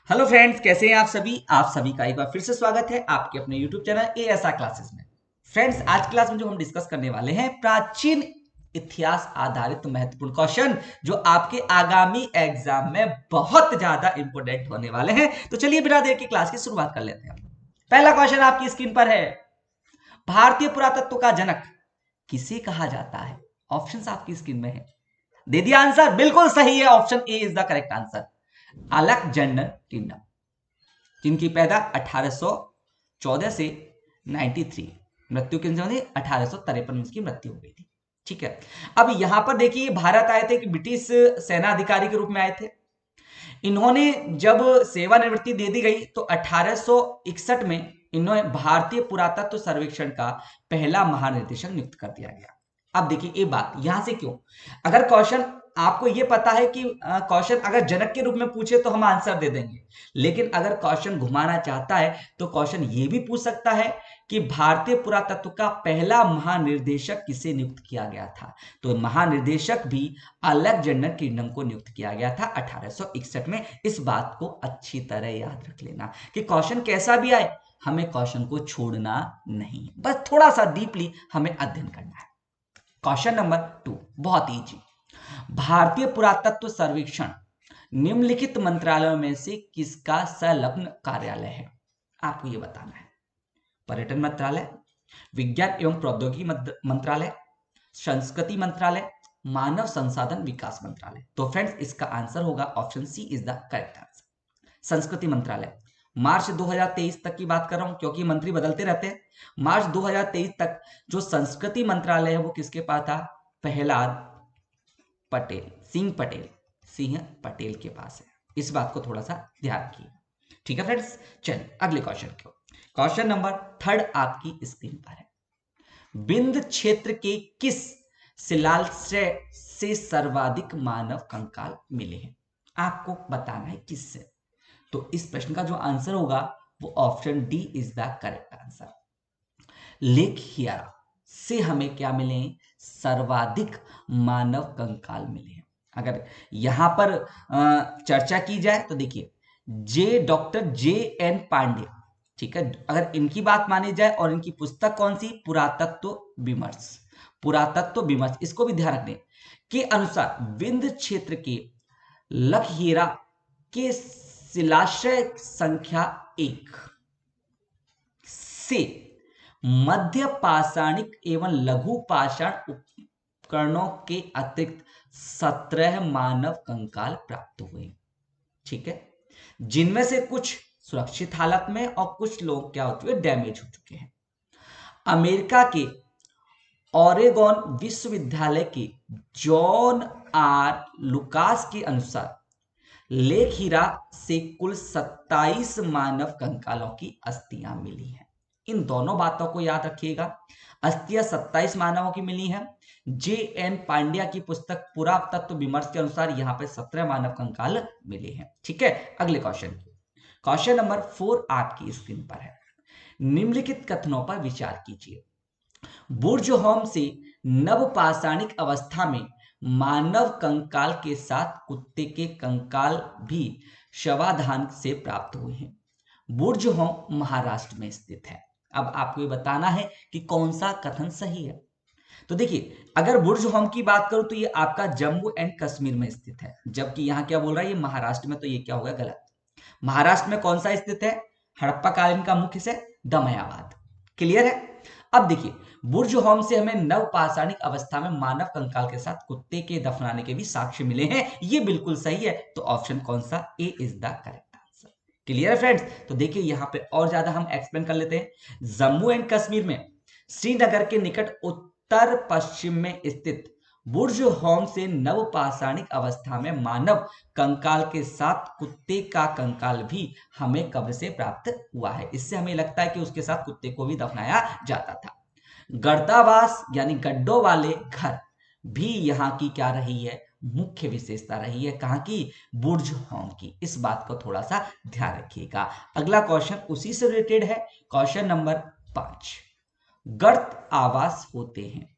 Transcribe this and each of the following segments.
Hello friends, कैसे हैं आप सभी का एक बार फिर से स्वागत है आपके अपने यूट्यूब चैनल एएसआर क्लासेस में। फ्रेंड्स, आज की क्लास में जो हम डिस्कस करने वाले हैं प्राचीन इतिहास आधारित महत्वपूर्ण क्वेश्चन जो आपके आगामी एग्जाम में बहुत ज्यादा इंपोर्टेंट होने वाले हैं। तो चलिए बिना देर की क्लास की शुरुआत कर लेते हैं। पहला क्वेश्चन आपकी स्क्रीन पर है, भारतीय पुरातत्व का जनक किसे कहा जाता है? ऑप्शंस आपकी स्क्रीन में है, दे दिया आंसर। बिल्कुल सही है, option A is the correct answer, Alexander kingdom, जिनकी पैदा 1814 से 93, मृत्यु किन से 1853 में इसकी मृत्यु हो गई थी। ठीक है, अब यहां पर देखिए भारत आए थे कि ब्रिटिश सेना अधिकारी के रूप में आए थे। इन्होंने जब सेवानिवृत्ति दे दी गई तो 1861 में इन्होंने भारतीय पुरातत्व सर्वेक्षण का पहला महानिदेशक नियुक्त कर दिया गया। अब देखिए ये बात यहां से क्यों, अगर क्वेश्चन आपको ये पता है कि क्वेश्चन अगर जनक के रूप में पूछे तो हम आंसर दे देंगे, लेकिन अगर क्वेश्चन घुमाना चाहता है तो क्वेश्चन ये भी पूछ सकता है कि भारतीय पुरातत्व का पहला महानिर्देशक किसे नियुक्त किया गया था। तो महानिर्देशक भी अलेक्जेंडर किंगडम को नियुक्त किया गया था 1861 में। इस बात को अच्छी तरह याद रख लेना कि क्वेश्चन कैसा भी आए हमें क्वेश्चन को छोड़ना नहीं, बस थोड़ा सा डीपली हमें अध्ययन करना है। क्वेश्चन नंबर 2 बहुत इजी, भारतीय पुरातत्व सर्वेक्षण निम्नलिखित मंत्रालयों में से किसका संलग्न कार्यालय है? आपको यह बताना है। पर्यटन मंत्रालय, विज्ञान एवं प्रौद्योगिकी मंत्रालय, संस्कृति मंत्रालय, मानव संसाधन विकास मंत्रालय। तो फ्रेंड्स इसका आंसर होगा option C is the correct answer, संस्कृति मंत्रालय। मार्च 2023 तक की बात कर रहा हूं क्योंकि मंत्री बदलते रहते हैं। मार्च 2023 तक जो संस्कृति मंत्रालय है वो किसके पास था? प्रहलाद पटेल, सिंह पटेल के पास है। इस बात को थोड़ा सा ध्यान रखिए। ठीक है फ्रेंड्स, चलिए अगले क्वेश्चन को। क्वेश्चन नंबर 3 आपकी स्क्रीन पर है, विंध्य क्षेत्र के किस शिलाश्रय से सर्वाधिक मानव कंकाल मिले हैं? आपको बताना है किससे। तो इस प्रश्न का जो आंसर होगा वो option D is the correct answer, लेक हियारा से हमें क्या मिले? सर्वाधिक मानव कंकाल मिले हैं। अगर यहां पर चर्चा की जाए तो देखिए डॉक्टर जे एन पांडे, ठीक है, अगर इनकी बात मानी जाए और इनकी पुस्तक कौन सी? पुरातत्व विमर्श, इसको भी ध्यान रखने के अनुसार विंध्य क्षेत्र के लखहीरा के शिलाश्रय संख्या 1 से मध्य पाषाणिक एवं लघु पाषाण उपकरणों के अतिरिक्त 17 मानव कंकाल प्राप्त हुए। ठीक है, जिनमें से कुछ सुरक्षित हालत में और कुछ लोग क्या हो चुके, डैमेज हो चुके हैं। अमेरिका के ओरेगोन विश्वविद्यालय के जॉन आर लुकास के अनुसार लेक हीरा से कुल 27 मानव कंकालों की अस्थियां मिली हैं। इन दोनों बातों को याद रखिएगा, अस्थियां 27 मानवों की मिली हैं। जे एन पांड्या की पुस्तक पुरातत्व विमर्श के अनुसार यहां पे 17 मानव कंकाल मिले हैं। ठीक है, अगले क्वेश्चन, क्वेश्चन नंबर 4 आपकी स्क्रीन पर है, निम्नलिखित कथनों पर विचार कीजिए। बुर्ज होम से नवपाषाणिक अवस्था में मानव कंकाल के साथ कुत्ते के कंकाल भी शवाधान से प्राप्त हुए हैं। बुर्ज होम महाराष्ट्र में स्थित है। अब आपको ये बताना है कि कौन सा कथन सही है। तो देखिए अगर बुर्ज होम की बात करूं तो ये आपका जम्मू एंड कश्मीर में स्थित है, जबकि यहां क्या बोल रहा है ये महाराष्ट्र में, तो ये क्या होगा? गलत। महाराष्ट्र में कौन सा स्थित है? हड़प्पा कालीन का मुख्य से दमयाबाद। क्लियर है? अब देखिए बुर्ज होम से हमें नवपाषाणिक अवस्था में मानव कंकाल के साथ कुत्ते के दफनाने के भी साक्ष्य मिले हैं। ये बिल्कुल सही है, तो ऑप्शन कौन सा? A is the correct answer. Clear है फ्रेंड्स? तो देखिए यहां पे और ज्यादा हम एक्सप्लेन कर लेते हैं। जम्मू एंड कश्मीर में श्रीनगर के निकट उत्तर पश्चिम में स्थित बुर्ज होम से नवपाषाणिक अवस्था में मानव कंकाल के साथ कुत्ते का कंकाल भी हमें कब्र से प्राप्त हुआ है। इससे हमें लगता है कि उसके साथ कुत्ते को भी दफनाया जाता था। गर्दावास यानी गड्ढों वाले घर भी यहाँ की क्या रही है? मुख्य विशेषता रही है। कहां की? बुर्ज होम की। इस बात को थोड़ा सा ध्यान रखिएगा। अगला क्वेश्चन उसी से रिलेटेड है, क्वेश्चन नंबर 5, गर्त आवास होते हैं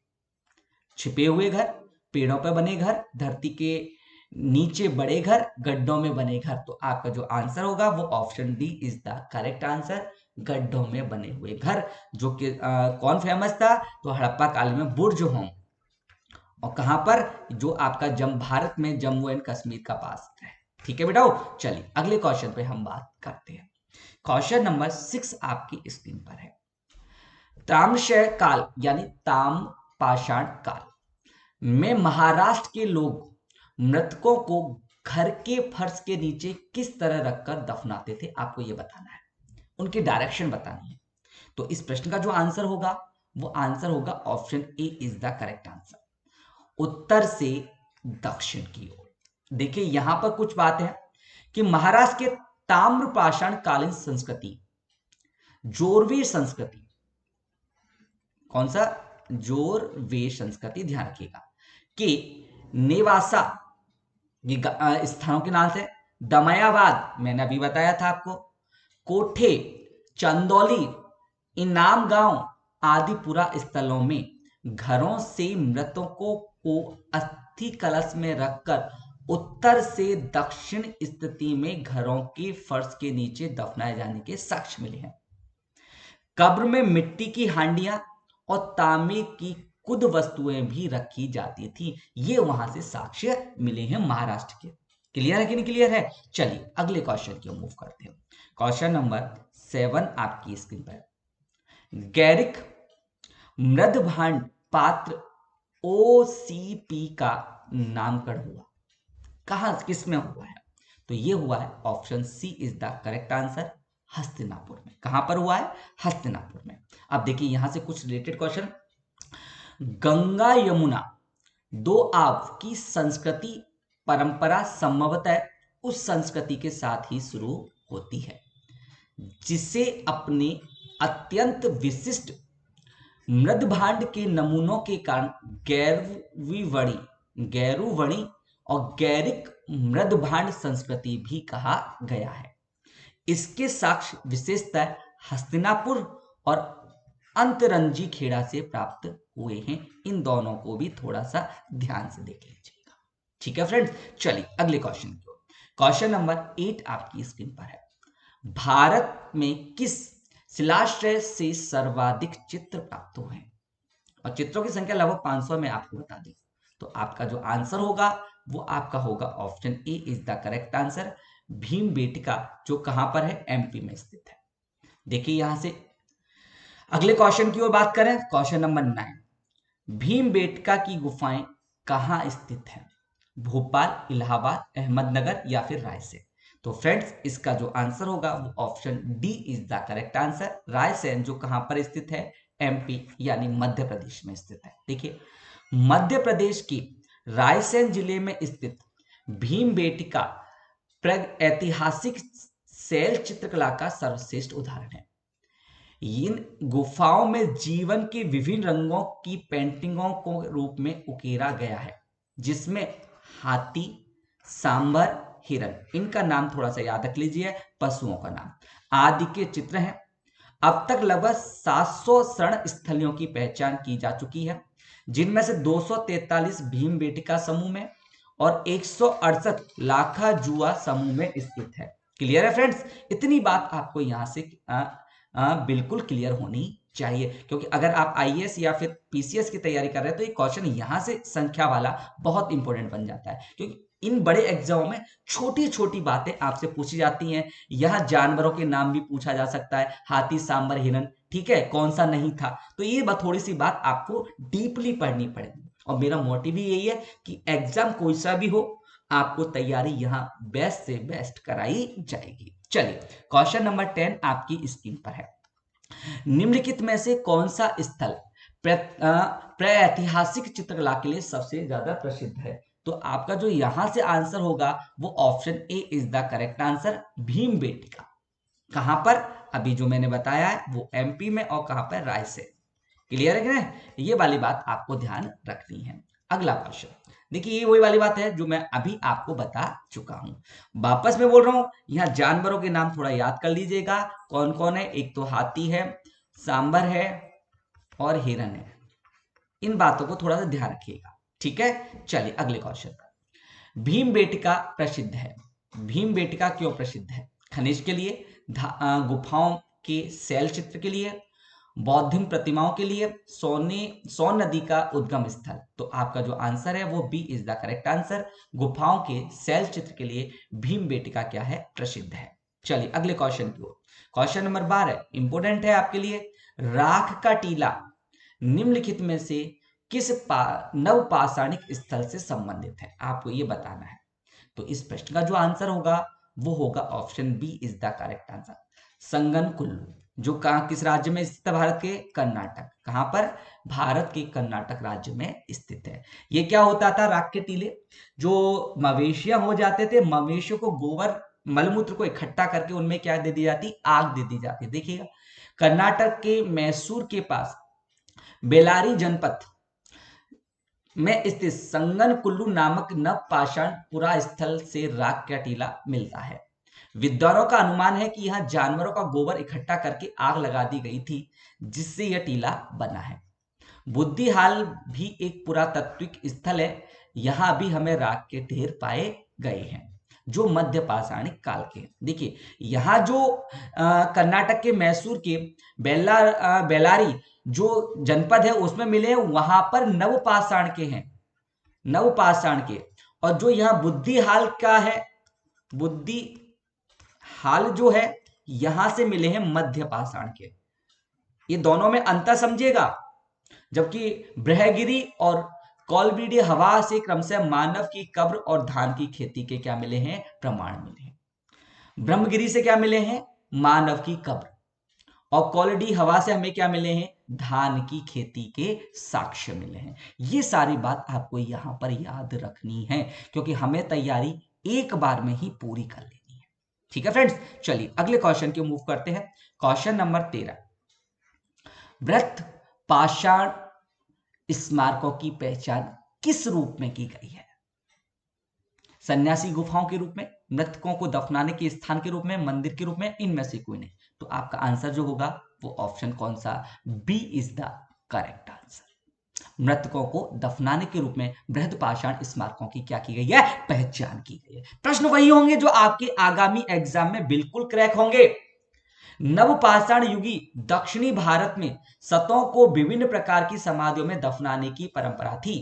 छिपे हुए घर, पेड़ों पर बने घर, धरती के नीचे बड़े घर, गड्ढों में बने घर। तो आपका जो आंसर होगा वो option D is the correct answer, गड्ढों में बने हुए घर। जो कि कौन फेमस था, तो हड़प्पा काल में बुर्ज होम, और कहां पर, जो आपका भारत में जम्मू एंड कश्मीर का पास है। ठीक है बेटाओ, चलिए अगले क्वेश्चन पे हम बात करते हैं। क्वेश्चन नंबर 6 आपकी स्क्रीन पर है। ताम्रशय काल यानी ताम पाषाण काल में महाराष्ट्र के लोग मृतकों को घर के फर्श के नीचे किस तरह रखकर दफनाते थे, आपको यह बताना है, उनकी डायरेक्शन बतानी है। तो इस प्रश्न का जो आंसर होगा वो आंसर होगा option A is the correct answer, उत्तर से दक्षिण की ओर। देखिए यहां पर कुछ बात है कि महाराष्ट्र के ताम्रपाषाण कालीन संस्कृति, जोरवे संस्कृति, कौन सा, जोरवे संस्कृति, ध्यान रखिएगा कि नेवासा स्थानों के नाम से, दमयाबाद मैंने अभी बताया था आपको, कोठे, चंदौली, इनाम गांव आदि पुरा स्थलों में घरों से मृतकों को अस्थि कलश में रखकर उत्तर से दक्षिण स्थिति में घरों के फर्श के नीचे दफनाए जाने के साक्ष्य मिले हैं। कब्र में मिट्टी की हांडियां और तांबे की कुछ वस्तुएं भी रखी जाती थी, ये वहां से साक्ष्य मिले हैं महाराष्ट्र के। क्लियर है कि नहीं क्लियर है? चलिए अगले क्वेश्चन की ओर मूव करते हैं। क्वेश्चन नंबर 7 आपकी स्क्रीन पर। गैरिक मृदभांड पात्र ओसीपी का नामकरण हुआ कहां, किसमें हुआ है? तो ये हुआ है option C is the correct answer, Hastinapur में। कहां पर हुआ है? हस्तिनापुर में। अब देखिए यहां से कुछ रिलेटेड क्वेश्चन। गंगा यमुना दो आव की संस्कृति परंपरा संभवतः उस संस्कृति के साथ ही शुरू होती है जिसे अपने अत्यंत विशिष्ट मृदभांड के नमूनों के कारण गैरुवणी और गैरिक मृदभांड संस्कृति भी कहा गया है। इसके साक्ष्य विशेषतः हस्तिनापुर और अंतरंजी खेड़ा से प्राप्त हुए हैं। इन दोनों को भी थोड़ा सा ध्यान से देख लीजिएगा। ठीक है फ्रेंड्स, चलिए अगले क्वेश्चन की ओर। क्वेश्चन नंबर 8 आपकी स्क्रीन पर है। भारत में किस शिलाश्रय से सर्वाधिक चित्र प्राप्त हुए हैं? और चित्रों की संख्या लगभग 500 में आपको बता दी। तो आपका जो आंसर होगा वो आपका होगा option A is the correct answer, Bhimbetka, जो कहां पर है? एमपी में स्थित है। देखिए यहां से अगले क्वेश्चन की ओर बात करें। क्वेश्चन नंबर 9, भीमबेटका की गुफाएं कहां स्थित हैं? भोपाल, इलाहाबाद, अहमदनगर या फिर रायसेन? तो फ्रेंड्स इसका जो आंसर होगा वो option D is the correct answer, Raisen, जो कहां पर स्थित है? एमपी यानी मध्य प्रदेश में स्थित है। देखिए मध्य प्रदेश की रायसेन जिले में स्थित भीमबेटका ऐतिहासिक शैल चित्रकला का सर्वश्रेष्ठ उदाहरण है। इन गुफाओं में जीवन के विभिन्न रंगों की पेंटिंगों को रूप में उकेरा गया है, जिसमें हाथी, सांभर, हिरन, इनका नाम थोड़ा सा याद रख लीजिए, पशुओं का नाम आदि के चित्र हैं। अब तक लगभग 700 शरण स्थलियों की पहचान की जा चुकी है, जिनमें से 243 भीमबेटका समूह में और 168 लाखा जुआ समूह में स्थित है। क्लियर है फ्रेंड्स? इतनी बात आपको यहां से बिल्कुल क्लियर होनी चाहिए, क्योंकि अगर आप आईएएस या फिर पीसीएस की तैयारी कर रहे हैं तो ये क्वेश्चन यहां से संख्या वाला बहुत इंपॉर्टेंट बन जाता है, क्योंकि इन बड़े एग्जाम में छोटी छोटी बातें आपसे पूछी जाती हैं। यहाँ जानवरों के नाम भी पूछा जा सकता है, हाथी, सांबर, हिरन, ठीक है, कौन सा नहीं था। तो ये थोड़ी सी बात आपको डीपली पढ़नी पड़ेगी, और मेरा मोटिव भी यही है कि एग्जाम कोई सा भी हो, आपको तैयारी यहाँ बेस्ट से बेस्ट कराई जाएगी। चलिए क्वेश्चन नंबर 10 आपकी स्क्रीन पर है। निम्नलिखित में से कौन सा स्थल प्रागैतिहासिक चित्रकला के लिए सबसे ज्यादा प्रसिद्ध है? तो आपका जो यहां से आंसर होगा वो option A is the correct answer, Bhimbetka. कहां पर? अभी जो मैंने बताया है वो एमपी में, और कहां पर? रायसेन। क्लियर है कि नहीं? ये वाली बात आपको ध्यान रखनी है। अगला क्वेश्चन देखिए, ये वही वाली बात है जो मैं अभी आपको बता चुका हूं। वापस में बोल रहा हूं, यहां जानवरों के नाम थोड़ा याद कर लीजिएगा, कौन कौन है। एक तो हाथी है, सांबर है और हिरन है। इन बातों को थोड़ा सा ध्यान रखिएगा, ठीक है। चलिए अगले क्वेश्चन पर। भीमबेटका प्रसिद्ध है? भीमबेटका क्यों प्रसिद्ध है? खनिज के लिए, गुफाओं के शैल चित्र के लिए, बौद्धिक प्रतिमाओं के लिए, सोन नदी का उद्गम स्थल। तो आपका जो आंसर है वो B is the correct answer. गुफाओं के शैल चित्र के लिए भीमबेटका क्या है? प्रसिद्ध है। चलिए अगले क्वेश्चन की ओर। क्वेश्चन नंबर 12 इंपोर्टेंट है आपके लिए। राख का टीला निम्नलिखित में से किस नवपाषाणिक स्थल से संबंधित है? आपको ये बताना है। तो इस प्रश्न का जो आंसर होगा वो होगा option B is the correct answer, Sanganakallu, जो कहां किस राज्य में स्थित है? भारत के कर्नाटक। कहां पर? भारत के कर्नाटक राज्य में स्थित है। ये क्या होता था? राख के टीले, जो मवेशियां हो जाते थे, मवेशियों को गोबर मलमूत्र को इकट्ठा करके उनमें क्या दे दी जाती? आग दे दी जाती। देखिएगा, कर्नाटक के मैसूर के पास बेलारी जनपद में स्थित संगनकुल्लू नामक नवपाषाण पुरा स्थल से राख का टीला मिलता है। विद्वानों का अनुमान है कि यहां जानवरों का गोबर इकट्ठा करके आग लगा दी गई थी, जिससे यह टीला बना है। बुद्धिहाल भी एक पुरातात्विक स्थल है। यहां भी हमें राख के ढेर पाए गए हैं, जो मध्य पाषाणिक काल के। देखिए, यहां जो कर्नाटक के मैसूर के बेलारी जो जनपद है उसमें मिले हैं, वहां पर नवपाषाण के हैं, नवपाषाण के। और जो यहां बुद्धिहाल का है, बुद्धिहाल जो है, यहां से मिले हैं मध्य पाषाण के। ये दोनों में अंतर समझिएगा। जबकि ब्रहगिरी और कॉलब्रिडी हवा से क्रमशः मानव की कब्र और धान की खेती के क्या मिले हैं? प्रमाण मिले हैं। ब्रह्मगिरी से क्या मिले हैं? मानव की कब्र। और कॉलडी हवा से हमें क्या मिले हैं? धान की खेती के साक्ष्य मिले हैं। ये सारी बात आपको यहां पर याद रखनी है, क्योंकि हमें तैयारी एक बार में ही पूरी कर लेनी है। ठीक है फ्रेंड्स, चलिए अगले क्वेश्चन की मूव करते हैं। क्वेश्चन नंबर 13, वृत्त पाषाण स्मारकों की पहचान किस रूप में की गई है? सन्यासी गुफाओं के रूप में, मृतकों को दफनाने के स्थान के रूप में, मंदिर के रूप में, इनमें से कोई नहीं। तो आपका आंसर जो होगा वो ऑप्शन कौन सा? B is the correct answer. मृतकों को दफनाने के रूप में बृहद पाषाण स्मारकों की क्या की गई है? पहचान की गई है। प्रश्न वही होंगे जो आपके आगामी एग्जाम में बिल्कुल क्रैक होंगे। नवपाषाण युगी दक्षिणी भारत में सतों को विभिन्न प्रकार की समाधियों में दफनाने की परंपरा थी।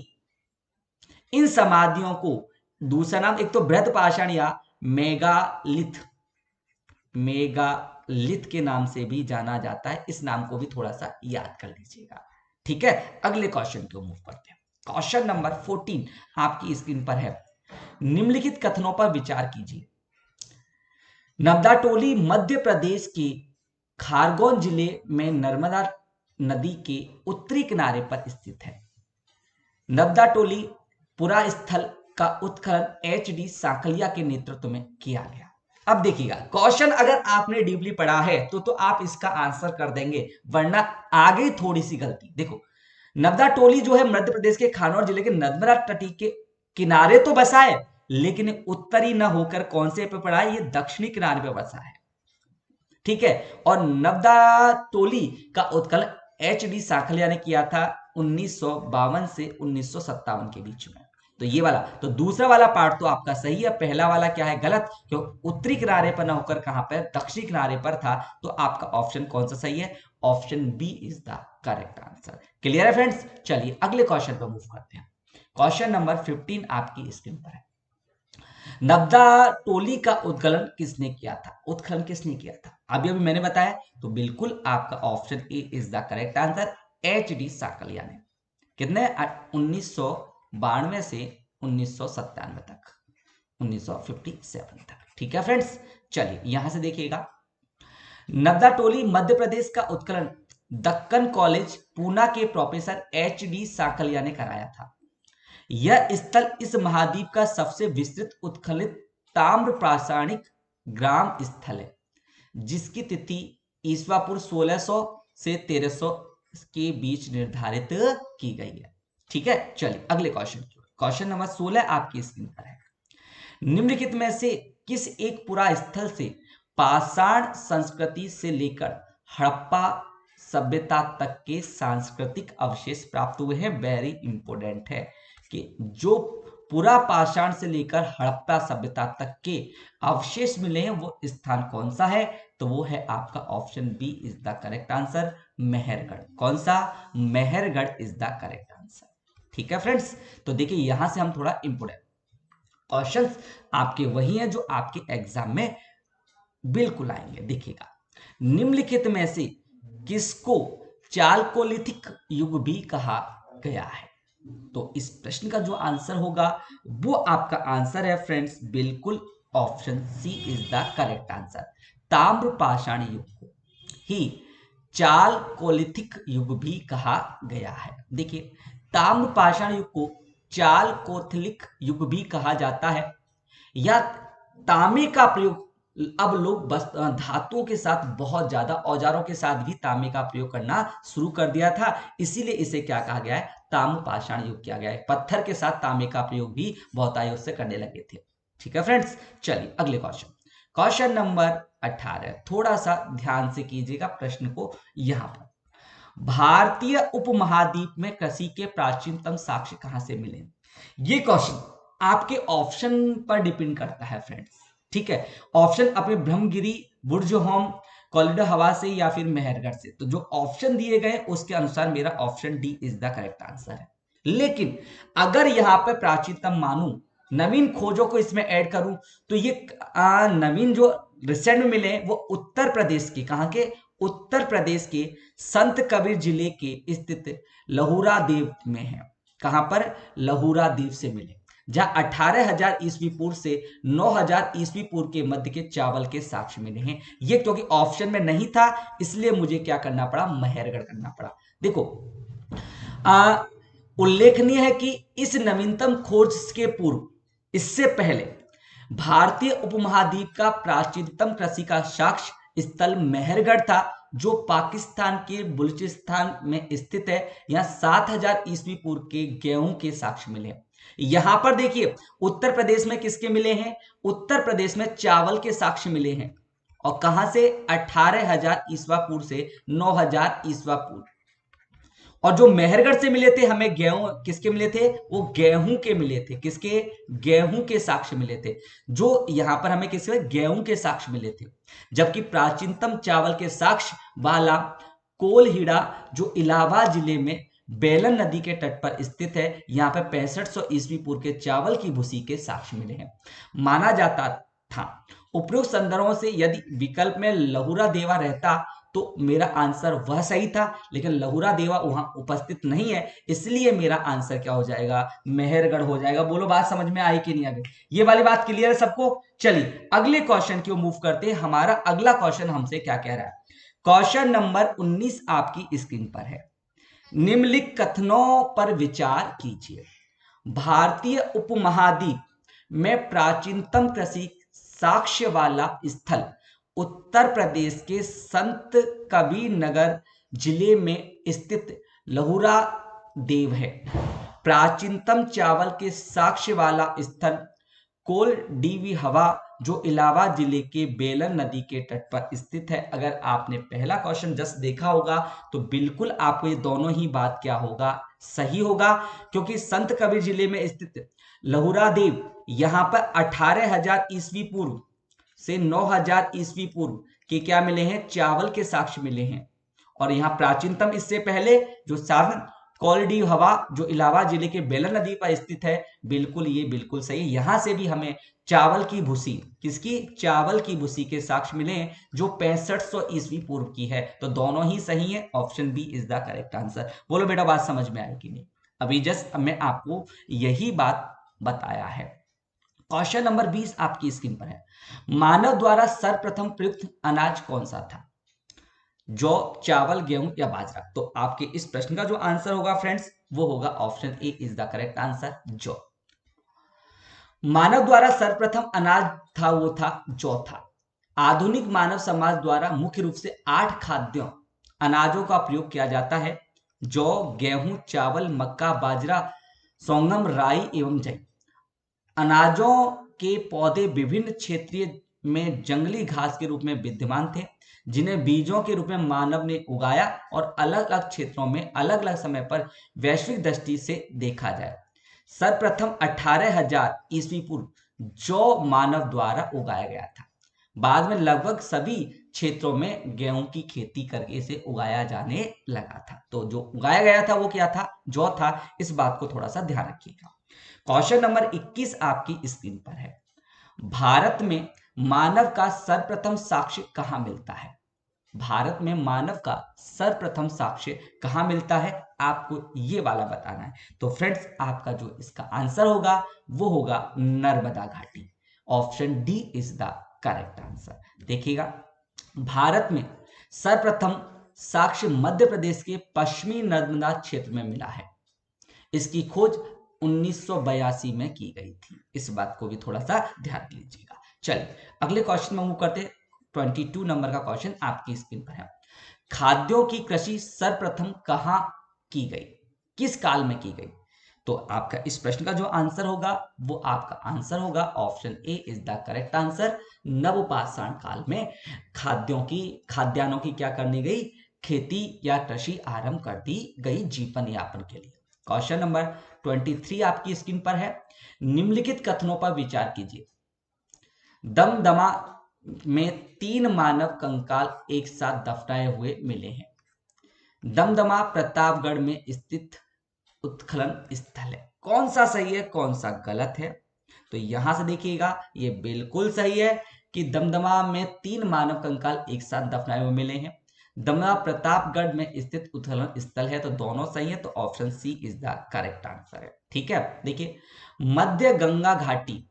इन समाधियों को दूसरा नाम एक तो बृहद पाषाण या मेगालिथ, मेगालिथ के नाम से भी जाना जाता है। इस नाम को भी थोड़ा सा याद कर लीजिएगा। ठीक है, अगले क्वेश्चन को मूव करते हैं। क्वेश्चन नंबर 14 आपकी स्क्रीन पर है। निम्नलिखित कथनों पर विचार कीजिए। नवदाटोली मध्य प्रदेश के खारगोन जिले में नर्मदा नदी के उत्तरी किनारे पर स्थित है। नवदाटोली पुरा स्थल का उत्खनन एच.डी. साकलिया के नेतृत्व में किया गया। अब देखिएगा, क्वेश्चन अगर आपने डीपली पढ़ा है तो आप इसका आंसर कर देंगे, वरना आगे थोड़ी सी गलती। देखो, नवदाटोली जो है मध्य प्रदेश के खानौर जिले के नर्मदा तटी के किनारे तो बसा है, लेकिन उत्तरी न होकर कौन से पे पड़ा है? ये दक्षिणी किनारे पे बसा है। ठीक है, और नवदाटोली का उत्खनन एच.डी. साकलिया ने किया था 1952 से 1957 के बीच में। तो ये वाला, तो दूसरा वाला पार्ट तो आपका सही है, पहला वाला क्या है? गलत, क्यों? उत्तरी किनारे पर ना होकर कहां पर? दक्षिणी किनारे पर था। तो आपका ऑप्शन कौन सा सही है? Option B is the correct answer. Clear है फ्रेंड्स? चलिए अगले क्वेश्चन पर मूव करते हैं। क्वेश्चन नंबर 15 आपकी स्क्रीन पर है। नवदाटोली का उत्खनन किसने किया था? उत्खनन किसने किया था? अभी अभी मैंने बताया, तो बिल्कुल आपका option A is the correct answer, H D. Sankalia ने। कितने? 1992 से 1997 तक, 1957 तक। ठीक है फ्रेंड्स, चलिए यहां से देखिएगा। नवदाटोली मध्य प्रदेश का उत्खनन दक्कन कॉलेज पूना के प्रोफेसर एच.डी. साकलिया ने कराया था। यह स्थल इस महाद्वीप का सबसे विस्तृत उत्खलित ताम्र पाषाणिक ग्राम स्थल है, जिसकी तिथि ईस्वापुर 1600 से 1300 के बीच निर्धारित की गई है। ठीक है, चलिए अगले क्वेश्चन की ओर। क्वेश्चन नंबर 16 आपकी स्क्रीन पर है। निम्नलिखित में से किस एक पुरा स्थल से पाषाण संस्कृति से लेकर हड़प्पा सभ्यता तक के सांस्कृतिक अवशेष प्राप्त हुए हैं? वेरी इंपोर्टेंट है कि जो पुरा पाषाण से लेकर हड़प्पा सभ्यता तक के अवशेष मिले हैं वो स्थान कौन सा है? तो वो है आपका option B is the correct answer, Mehrgarh. कौन सा? Mehrgarh is the correct answer. ठीक है फ्रेंड्स, तो देखिए यहां से हम थोड़ा इंपोर्टेंट क्वेश्चंस आपके वही हैं जो आपके एग्जाम में बिल्कुल आएंगे। देखिएगा, निम्नलिखित में से किसको चालकोलिथिक युग भी कहा गया है? तो इस प्रश्न का जो आंसर होगा वो आपका आंसर है फ्रेंड्स बिल्कुल option C is the correct answer. ताम्र पाषाण युग को ही चालकोलिथिक युग भी कहा गया है। देखिए, ताम्र पाषाण युग को चालकोलिथिक युग भी कहा जाता है। या तांबे का प्रयोग, अब लोग बस धातुओं के साथ बहुत ज्यादा औजारों के साथ भी तांबे का प्रयोग करना शुरू कर दिया था, इसीलिए इसे क्या कहा गया है? ताम्र पाषाण युग किया गया है। पत्थर के साथ तांबे का प्रयोग भी बहुत आयु से करने लगे थे। ठीक है फ्रेंड्स, चलिए अगले क्वेश्चन, क्वेश्चन नंबर 18। थोड़ा सा ध्यान से कीजिएगा प्रश्न को। यहां पर भारतीय उपमहाद्वीप में कृषि के प्राचीनतम साक्ष्य कहां से मिले? ये क्वेश्चन आपके ऑप्शन पर डिपेंड करता है फ्रेंड्स। ठीक है, ऑप्शन अपने ब्रह्मगिरी, बुर्ज होम, कॉरिडोर हवा से या फिर मेहरगढ़ से। तो जो ऑप्शन दिए गए उसके अनुसार मेरा option D is the correct answer है। लेकिन अगर यहां पर प्राचीनतम मानूं, नवीन खोजों को इसमें ऐड करूं, तो ये नवीन जो रिसेंट में मिले वो उत्तर प्रदेश के, कहां के? उत्तर प्रदेश के संत कबीर जिले के स्थित लहुरा देव में है। कहां पर? लहुरा द्वीप से मिले, जहां 18,000 ईस्वी पूर्व से 9,000 ईस्वी पूर्व के मध्य के चावल के साक्ष्य मिले हैं। ये क्योंकि ऑप्शन में नहीं था इसलिए मुझे क्या करना पड़ा? मेहरगढ़ करना पड़ा। देखो, उल्लेखनीय है कि इस नवीनतम खोज के पूर्व, इससे पहले भारतीय उपमहाद्वीप का प्राचीनतम कृषि का साक्ष्य स्थल मेहरगढ़ था, जो पाकिस्तान के बलूचिस्तान में स्थित है। यहां 7,000 ईस्वी पूर्व के गेहूं के साक्ष्य मिले। यहां पर देखिए, उत्तर प्रदेश में किसके मिले हैं? उत्तर प्रदेश में चावल के साक्ष्य मिले हैं। और कहां से? 18,000 ईस्वा पूर्व से 9,000 ईस्वा पूर्व। और जो मेहरगढ़ से मिले थे हमें गेहूं, किसके मिले थे? वो गेहूं के मिले थे। किसके? गेहूं के साक्ष्य मिले थे। जो यहां पर हमें किसके? गेहूं के साक्ष्य मिले थे। जबकि प्राचीनतम चावल के साक्ष्य वाला कोलहीड़ा, जो इलाहाबाद जिले में बेलन नदी के तट पर स्थित है, यहां पर 6500 ईस्वी पूर्व के चावल की भूसी के साक्ष्य मिले हैं। माना जाता था उपयुक्त संदर्भों से यदि विकल्प में लहुरा देवा रहता तो मेरा आंसर वह सही था, लेकिन लहुरा देवा वहां उपस्थित नहीं है, इसलिए मेरा आंसर क्या हो जाएगा? मेहरगढ़ हो जाएगा। बोलो बात समझ में आई कि नहीं? अभी ये वाली बात क्लियर है सबको? चलिए अगले क्वेश्चन की ओर मूव करते हैं। हमारा अगला क्वेश्चन हमसे क्या कह रहा है? क्वेश्चन नंबर 19 आपकी स्क्रीन पर है। निम्नलिखित कथनों पर विचार कीजिए। भारतीय उपमहाद्वीप में प्राचीनतम कृषि साक्ष्य वाला स्थल उत्तर प्रदेश के संत कबीर नगर जिले में स्थित लहुरा देव है। प्राचीनतम चावल के साक्ष्य वाला स्थल कोल डीवी हवा, जो इलाहाबाद जिले के बेलन नदी के तट पर स्थित है। अगर आपने पहला क्वेश्चन जस्ट देखा होगा तो बिल्कुल आपको ये दोनों ही बात क्या होगा? सही होगा, क्योंकि संत कबीर जिले में स्थित लहुरा देव यहां पर 18,000 ईस्वी पूर्व से 9,000 ईस्वी पूर्व के क्या मिले हैं? चावल के साक्ष्य मिले हैं। और यहाँ प्राचीनतम इससे पहले जो साधन कोलडी हवा, जो इलाहाबाद जिले के बेलन नदी पर स्थित है, बिल्कुल ये बिल्कुल सही। यहां से भी हमें चावल की भूसी, किसकी? चावल की भूसी के साक्ष्य मिले हैं, जो 6500 ईस्वी पूर्व की है। तो दोनों ही सही है, option B is the correct answer. बोलो बेटा बात समझ में आई कि नहीं? अभी जस्ट मैं आपको यही बात बताया है। क्वेश्चन नंबर 20 आपकी स्क्रीन पर है। मानव द्वारा सर्वप्रथम प्रयुक्त अनाज कौन सा था? जौ, चावल, गेहूं या बाजरा? तो आपके इस प्रश्न का जो आंसर होगा फ्रेंड्स वो होगा option A is the correct answer, जौ। मानव द्वारा सर्वप्रथम अनाज था वो था जौ था। आधुनिक मानव समाज द्वारा मुख्य रूप से 8 खाद्य अनाजों का प्रयोग किया जाता है: जौ, गेहूं, चावल, मक्का, बाजरा, सोंगम, राई एवं जई। अनाजों के पौधे विभिन्न क्षेत्रीय में जंगली घास के रूप में विद्यमान थे, जिन्हें बीजों के रूप में मानव ने उगाया और अलग अलग क्षेत्रों में अलग अलग समय पर वैश्विक दृष्टि से देखा जाए सर्वप्रथम 18,000 ईस्वी पूर्व जौ मानव द्वारा उगाया गया था। बाद में लगभग सभी क्षेत्रों में गेहूं की खेती करके इसे उगाया जाने लगा था। तो जो उगाया गया था वो क्या था? जौ था। इस बात को थोड़ा सा ध्यान रखिएगा। क्वेश्चन नंबर 21 आपकी स्क्रीन पर है। भारत में मानव का सर्वप्रथम साक्ष्य कहां मिलता है? भारत में मानव का सर्वप्रथम साक्ष्य कहां मिलता है? आपको ये वाला बताना है। तो फ्रेंड्स, आपका जो इसका आंसर होगा वो होगा नर्मदा घाटी। Option D is the correct answer. देखिएगा, भारत में सर्वप्रथम साक्ष्य मध्य प्रदेश के पश्चिमी नर्मदा क्षेत्र में मिला है। इसकी खोज 1982 में की गई थी। इस बात को भी थोड़ा सा ध्यान दीजिएगा। चलिए अगले क्वेश्चन में मूव करते हैं। 22 नंबर का क्वेश्चन आपकी स्क्रीन पर है। खाद्यों की कृषि सर्वप्रथम कहां की गई? किस काल में की गई? तो आपका इस प्रश्न का जो आंसर होगा वो आपका आंसर होगा option A is the correct answer. नवपाषाण काल में खाद्यान्नों की क्या करनी गई? खेती या कृषि आरंभ कर दी गई जीवन यापन के लिए। क्वेश्चन नंबर 23 आपकी स्क्रीन पर है। निम्नलिखित कथनों पर विचार कीजिए। दमदमा में 3 मानव कंकाल एक साथ दफनाए हुए मिले हैं। दमदमा प्रतापगढ़ में स्थित उत्खनन स्थल है। कौन सा सही है, कौन सा गलत है? तो यहां से देखिएगा, ये बिल्कुल सही है कि दमदमा में 3 मानव कंकाल एक साथ दफनाए हुए मिले हैं। दमदमा प्रतापगढ़ में स्थित उत्खनन स्थल है, तो दोनों सही है। तो option C is the correct answer है। ठीक है, देखिए, मध्य गंगा घाटी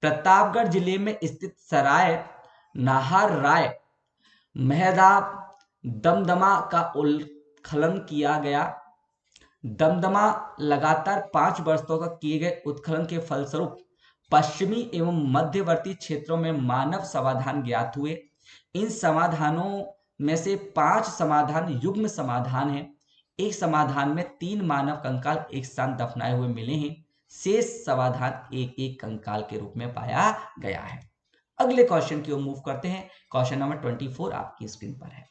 प्रतापगढ़ जिले में स्थित सराय नाहर राय मेहदाब दमदमा का उत्खनन किया गया। दमदमा लगातार 5 वर्षों तक किए गए उत्खनन के फलस्वरूप पश्चिमी एवं मध्यवर्ती क्षेत्रों में मानव समाधान ज्ञात हुए। इन समाधानों में से 5 समाधान युग्म समाधान हैं। एक समाधान में 3 मानव कंकाल एक साथ दफनाए हुए मिले हैं। शेष समाधान एक एक कंकाल के रूप में पाया गया है। अगले क्वेश्चन की ओर मूव करते हैं। क्वेश्चन नंबर 24 आपकी स्क्रीन पर है।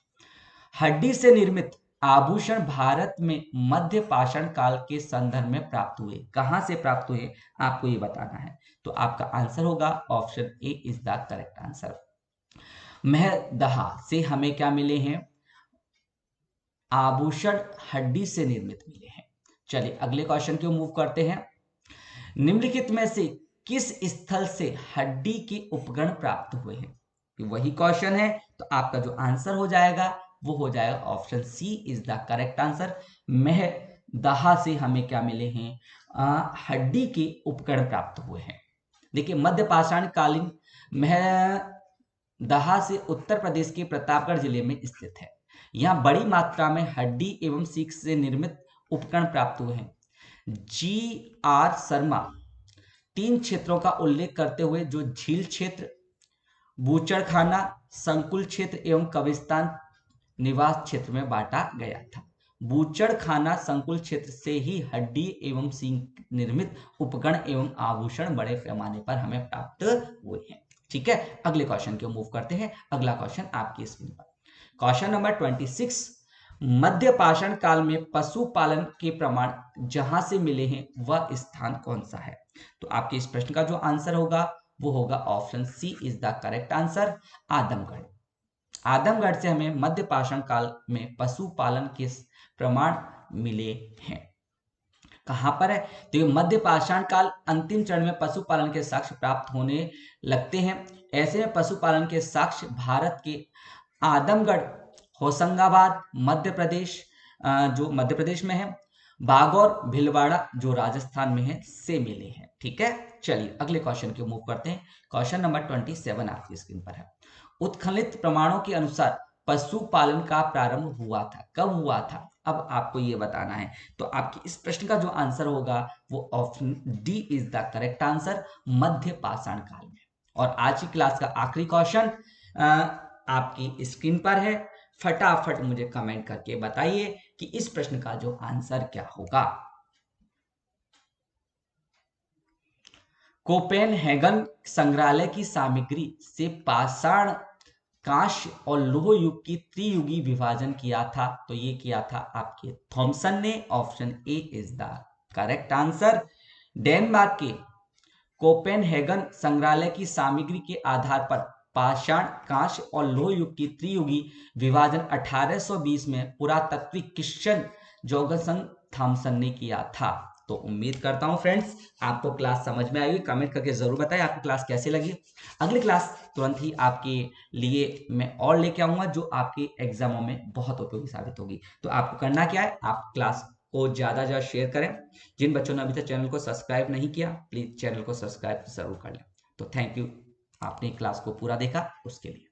हड्डी से निर्मित आभूषण भारत में मध्य पाषाण काल के संदर्भ में प्राप्त हुए। कहां से प्राप्त हुए आपको ये बताना है। तो आपका आंसर होगा option A is the correct answer. Mahadaha से हमें क्या मिले हैं? आभूषण हड्डी से निर्मित मिले हैं। चलिए अगले क्वेश्चन की ओर मूव करते हैं। निम्नलिखित में से किस स्थल से हड्डी के उपकरण प्राप्त हुए हैं? वही क्वेश्चन है, तो आपका जो आंसर हो जाएगा वो हो जाएगा option C is the correct answer. Mahadaha से हमें क्या मिले हैं? हड्डी के उपकरण प्राप्त हुए हैं। देखिए, मध्य पाषाण कालीन महदहा से उत्तर प्रदेश के प्रतापगढ़ जिले में स्थित है। यहाँ बड़ी मात्रा में हड्डी एवं सीख से निर्मित उपकरण प्राप्त हुए हैं। जी आर शर्मा 3 क्षेत्रों का उल्लेख करते हुए जो झील क्षेत्र, बूचड़खाना, संकुल क्षेत्र एवं कब्रिस्तान निवास क्षेत्र में बांटा गया था। बूचड़खाना संकुल क्षेत्र से ही हड्डी एवं सींग निर्मित उपकरण एवं आभूषण बड़े पैमाने पर हमें प्राप्त हुए हैं। ठीक है, अगले क्वेश्चन की ओर मूव करते हैं। अगला क्वेश्चन आपकी स्क्रीन पर। Question number 26। मध्य पाषाण काल में पशुपालन के प्रमाण जहां से मिले हैं वह स्थान कौन सा है? तो आपके इस प्रश्न का जो आंसर होगा वो होगा option C is the correct answer. Adamgarh. Adamgarh से हमें मध्य पाषाण काल में पशुपालन के प्रमाण मिले हैं। कहां पर है? तो ये मध्य पाषाण काल अंतिम चरण में पशुपालन के साक्ष्य प्राप्त होने लगते हैं। ऐसे में पशुपालन के साक्ष्य भारत के आदमगढ़, होशंगाबाद मध्य प्रदेश, जो मध्य प्रदेश में है, बागौर, भीलवाड़ा जो राजस्थान में है, से मिले हैं। ठीक है, चलिए अगले क्वेश्चन की मूव करते हैं। क्वेश्चन नंबर 27 आपकी स्क्रीन पर है। उत्खननित प्रमाणों के अनुसार पशुपालन का प्रारंभ हुआ था। कब हुआ था? अब आपको ये बताना है। तो आपके इस प्रश्न का जो आंसर होगा वो option D is the correct answer, मध्य पाषाण काल में। और आज की क्लास का आखिरी क्वेश्चन आपकी स्क्रीन पर है। फटाफट मुझे कमेंट करके बताइए कि इस प्रश्न का जो आंसर क्या होगा। कोपेनहेगन संग्रहालय की सामग्री से पाषाण, कांस्य और लोह युग की त्रियुगी विभाजन किया था। तो ये किया था आपके थॉमसन ने। Option A is the correct answer. Denmark के कोपेनहेगन संग्रहालय की सामग्री के आधार पर पाषाण, कांस्य और लोह युग की त्रियुगी विभाजन 1820 में पुरातत्विक क्रिश्चियन जोगसन थॉमसन ने किया था। तो उम्मीद करता हूं फ्रेंड्स आपको क्लास समझ में आई होगी। कमेंट करके जरूर बताएं आपको क्लास कैसी लगी। अगली क्लास तुरंत ही आपके लिए मैं और लेके आऊंगा जो आपके एग्जामों में बहुत उपयोगी साबित होगी। तो आपको करना क्या है, आप क्लास को ज्यादा से ज्यादा शेयर करें। जिन बच्चों ने अभी तक चैनल को सब्सक्राइब नहीं किया प्लीज चैनल को सब्सक्राइब जरूर कर लें। तो थैंक यू, आपने क्लास को पूरा देखा उसके लिए।